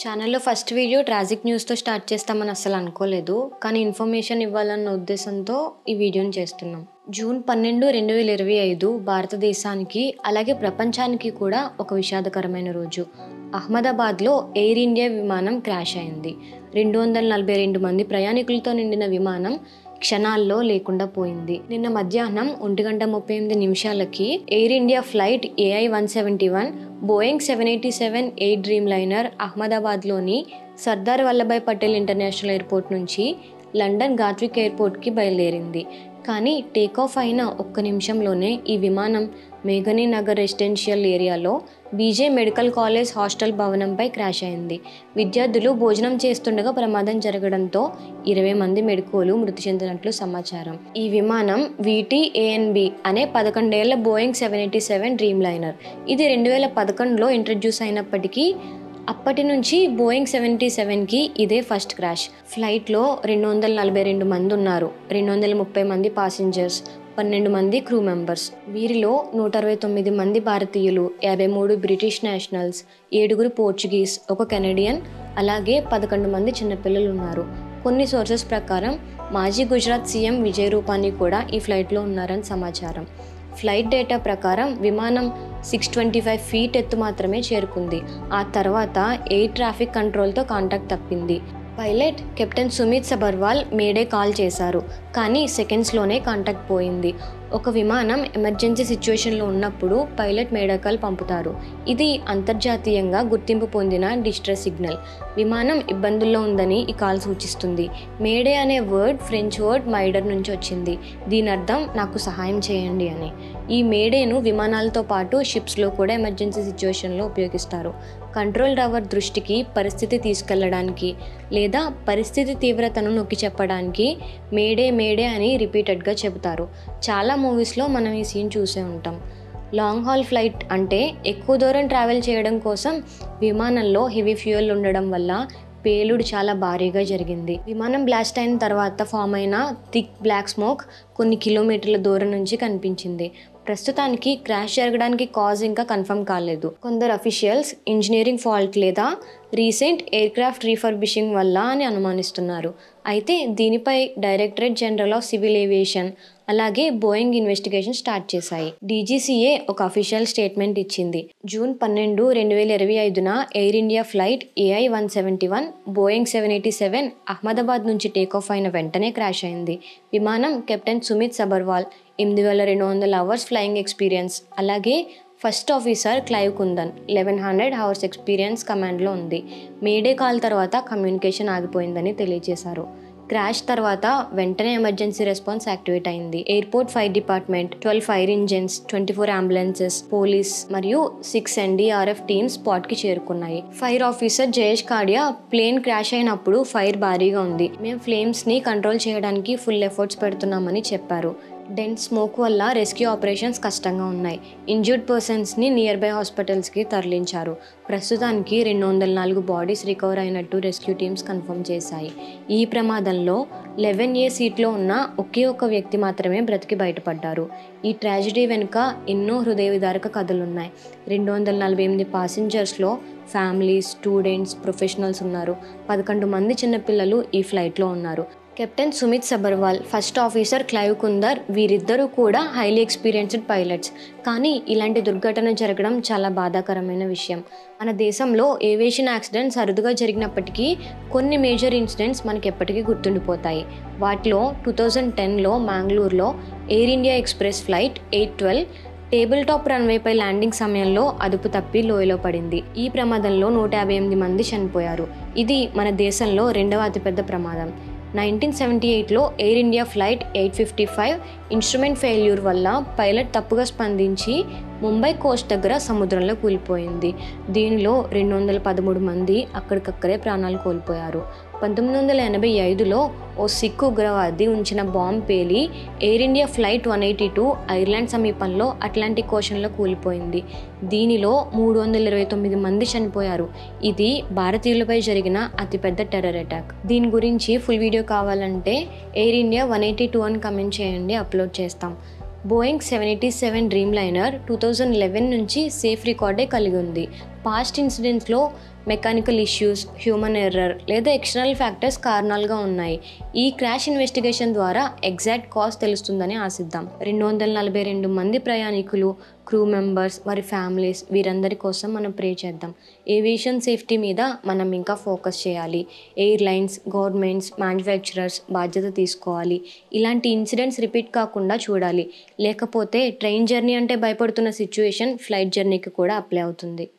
ఛానల్లో first video tragic న్యూస్తో start చేస్తామని అస్సలు అనుకోలేదు, కానీ ఇన్ఫర్మేషన్ ఇవ్వాలన్న ఉద్దేశంతో ఈ వీడియోని చేస్తున్నాం. జూన్ 12, 2025 భారతదేశానికి అలాగే ప్రపంచానికి కూడా ఒక విషాదకరమైన రోజు. అహ్మదాబాద్లో ఎయిర్ ఇండియా విమానం క్రాష్ అయింది. 242 మంది ప్రయాణికులతో నిండిన విమానం క్షణాల్లో లేకుండా పోయింది. నిన్న మధ్యాహ్నం 1:38 Air India flight AI-171 Boeing 787-8 dream liner అహ్మదాబాద్లోని సర్దార్ వల్లభాయ్ పటేల్ ఇంటర్నేషనల్ ఎయిర్పోర్ట్ నుంచి లండన్ గాట్విక్ ఎయిర్పోర్ట్కి బయలుదేరింది. కానీ టేకాఫ్ అయిన ఒక్క నిమిషంలోనే ఈ విమానం మేఘనీ నగర్ రెసిడెన్షియల్ ఏరియాలో బీజే మెడికల్ కాలేజ్ హాస్టల్ భవనంపై క్రాష్ అయింది. విద్యార్థులు భోజనం చేస్తుండగా ప్రమాదం జరగడంతో 20 మంది మెడికోలు మృతి చెందినట్లు సమాచారం. ఈ విమానం VT-ANB అనే 11 ఏళ్ల బోయింగ్ 787 డ్రీమ్ లైనర్. ఇది 2011లో ఇంట్రడ్యూస్ అయినప్పటికీ అప్పటి నుంచి బోయింగ్ 777కి ఇదే ఫస్ట్ క్రాష్. ఫ్లైట్లో 242 మంది ఉన్నారు. 230 మంది పాసింజర్స్, 12 మంది క్రూ మెంబర్స్. వీరిలో 169 మంది భారతీయులు, 53 బ్రిటిష్ నేషనల్స్, 7 పోర్చుగీస్, 1 కెనడియన్, అలాగే 11 మంది చిన్నపిల్లలు ఉన్నారు. కొన్ని సోర్సెస్ ప్రకారం మాజీ గుజరాత్ సీఎం విజయ్ రూపానీ కూడా ఈ ఫ్లైట్లో ఉన్నారని సమాచారం. ఫ్లైట్ డేటా ప్రకారం విమానం 625 ఫీట్ ఎత్తు మాత్రమే చేరుకుంది. ఆ తర్వాత ఎయిర్ ట్రాఫిక్ కంట్రోల్తో కాంటాక్ట్ తప్పింది. Pilot captain Sumeet Sabharwal May Day call చేశారు, కానీ సెకండ్స్లోనే కాంటాక్ట్ పోయింది. ఒక విమానం ఎమర్జెన్సీ సిచ్యువేషన్లో ఉన్నప్పుడు పైలట్ మేడే కాల్ పంపుతారు. ఇది అంతర్జాతీయంగా గుర్తింపు పొందిన డిస్ట్రెస్ సిగ్నల్. విమానం ఇబ్బందుల్లో ఉందని ఈ కాల్ సూచిస్తుంది. మేడే అనే వర్డ్ ఫ్రెంచ్ వర్డ్ మైడర్ నుంచి వచ్చింది. దీని అర్థం నాకు సహాయం చేయండి అని. ఈ మేడేను విమానాలతో పాటు షిప్స్లో కూడా ఎమర్జెన్సీ సిచ్యువేషన్లో ఉపయోగిస్తారు. కంట్రోల్ టవర్ దృష్టికి పరిస్థితి తీసుకెళ్లడానికి లేదా పరిస్థితి తీవ్రతను నొక్కి చెప్పడానికి మేడే మేడే అని రిపీటెడ్గా చెబుతారు. చాలా మూవీస్లో మనం ఈ సీన్ చూసే ఉంటాం. లాంగ్ హాల్ ఫ్లైట్ అంటే ఎక్కువ దూరం ట్రావెల్ చేయడం కోసం విమానంలో హెవీ ఫ్యూయల్ ఉండడం వల్ల పేలుడు చాలా భారీగా జరిగింది. విమానం బ్లాస్ట్ అయిన తర్వాత ఫామ్ అయిన థిక్ బ్లాక్ స్మోక్ కొన్ని కిలోమీటర్ల దూరం నుంచి కనిపించింది. ప్రస్తుతానికి క్రాష్ జరగడానికి కాజ్ ఇంకా కన్ఫర్మ్ కాలేదు. కొందరు అఫీషియల్స్ ఇంజనీరింగ్ ఫాల్ట్ లేదా రీసెంట్ ఎయిర్క్రాఫ్ట్ రీఫర్బిషింగ్ వల్ల అని అనుమానిస్తున్నారు. అయితే దీనిపై directorate general of civil aviation అలాగే బోయింగ్ ఇన్వెస్టిగేషన్ స్టార్ట్ చేశాయి. DGCA ఒక అఫీషియల్ స్టేట్మెంట్ ఇచ్చింది. జూన్ 12, 2025న Air India flight AI-171 Boeing 787 Ahmedabad నుంచి టేకాఫ్ అయిన వెంటనే క్రాష్ అయింది. విమానం captain Sumeet Sabharwal 8200 hours flying experience, అలాగే first officer Clive Kundan 1100 hours experience కమాండ్లో ఉంది. మేడే కాల్ తర్వాత కమ్యూనికేషన్ ఆగిపోయిందని తెలియజేశారు. క్రాష్ తర్వాత వెంటనే ఎమర్జెన్సీ రెస్పాన్స్ యాక్టివేట్ అయింది. Airport fire department, 12 fire engines, 24 ambulances, police మరియు 6 NDRF టీమ్స్ స్పాట్కి చేరుకున్నాయి. Fire officer Jayesh Khadia plane crash అయినప్పుడు ఫైర్ భారీగా ఉంది, మేము ఫ్లేమ్స్ని కంట్రోల్ చేయడానికి ఫుల్ ఎఫర్ట్స్ పెడుతున్నామని చెప్పారు. డెన్స్ స్మోక్ వల్ల రెస్క్యూ ఆపరేషన్స్ కష్టంగా ఉన్నాయి. ఇంజ్యూర్డ్ పర్సన్స్ని నియర్ బై హాస్పిటల్స్కి తరలించారు. ప్రస్తుతానికి 204 బాడీస్ రికవర్ అయినట్టు రెస్క్యూ టీమ్స్ కన్ఫర్మ్ చేశాయి. ఈ ప్రమాదంలో 11A సీట్లో ఉన్న ఒకే ఒక వ్యక్తి మాత్రమే బ్రతికి బయటపడ్డారు. ఈ ట్రాజడీ వెనుక ఎన్నో హృదయ విదారక కథలున్నాయి. 248 పాసింజర్స్లో ఫ్యామిలీస్, స్టూడెంట్స్, ప్రొఫెషనల్స్ ఉన్నారు. 11 మంది చిన్నపిల్లలు ఈ ఫ్లైట్లో ఉన్నారు. Captain Sumeet Sabharwal, first officer Clive Kunder వీరిద్దరూ కూడా హైలీ ఎక్స్పీరియన్స్డ్ పైలట్స్. కానీ ఇలాంటి దుర్ఘటన జరగడం చాలా బాధాకరమైన విషయం. మన దేశంలో ఏవియేషన్ యాక్సిడెంట్స్ అరుదుగా జరిగినప్పటికీ కొన్ని మేజర్ ఇన్సిడెంట్స్ మనకి ఎప్పటికీ గుర్తుండిపోతాయి. వాటిలో 2010లో మ్యాంగ్లూర్లో Air India Express flight 812 table top రన్వేపై ల్యాండింగ్ సమయంలో అదుపు తప్పి లోయలో పడింది. ఈ ప్రమాదంలో 158 మంది చనిపోయారు. ఇది మన దేశంలో 2వ అతిపెద్ద ప్రమాదం. 1978లో Air India flight 855 instrument failure వల్ల పైలట్ తప్పుగా స్పందించి ముంబై కోస్ట్ దగ్గర సముద్రంలో కూలిపోయింది. దీనిలో 213 మంది అక్కడికక్కడే ప్రాణాలు కోల్పోయారు. 1985లో ఓ సిక్ ఉగ్రవాది ఉంచిన బాంబు పేలి ఎయిర్ ఇండియా ఫ్లైట్ 182 ఐర్లాండ్ సమీపంలో అట్లాంటిక్ ఓషన్లో కూలిపోయింది. దీనిలో 329 మంది చనిపోయారు. ఇది భారతీయులపై జరిగిన అతిపెద్ద టెర్రర్ అటాక్. దీని గురించి ఫుల్ వీడియో కావాలంటే ఎయిర్ ఇండియా 182 అని కమెంట్ చేయండి, అప్లోడ్ చేస్తాం. బోయింగ్ 787 డ్రీమ్ లైనర్ 2011 నుంచి సేఫ్ రికార్డే కలిగి ఉంది. పాస్ట్ ఇన్సిడెంట్స్లో మెకానికల్ ఇష్యూస్, హ్యూమన్ ఎర్రర్ లేదా ఎక్స్టర్నల్ ఫ్యాక్టర్స్ కారణాలుగా ఉన్నాయి. ఈ క్రాష్ ఇన్వెస్టిగేషన్ ద్వారా ఎగ్జాక్ట్ కాజ్ తెలుస్తుందని ఆశిద్దాం. 242 మంది ప్రయాణికులు, క్రూ మెంబర్స్, వారి ఫ్యామిలీస్ వీరందరి కోసం మనం ప్రే చేద్దాం. ఏవియేషన్ సేఫ్టీ మీద మనం ఇంకా ఫోకస్ చేయాలి. ఎయిర్లైన్స్, గవర్నమెంట్స్, మ్యానుఫ్యాక్చరర్స్ బాధ్యత తీసుకోవాలి. ఇలాంటి ఇన్సిడెంట్స్ రిపీట్ కాకుండా చూడాలి. లేకపోతే ట్రైన్ జర్నీ అంటే భయపడుతున్న సిచ్యువేషన్ ఫ్లైట్ జర్నీకి కూడా అప్లై అవుతుంది.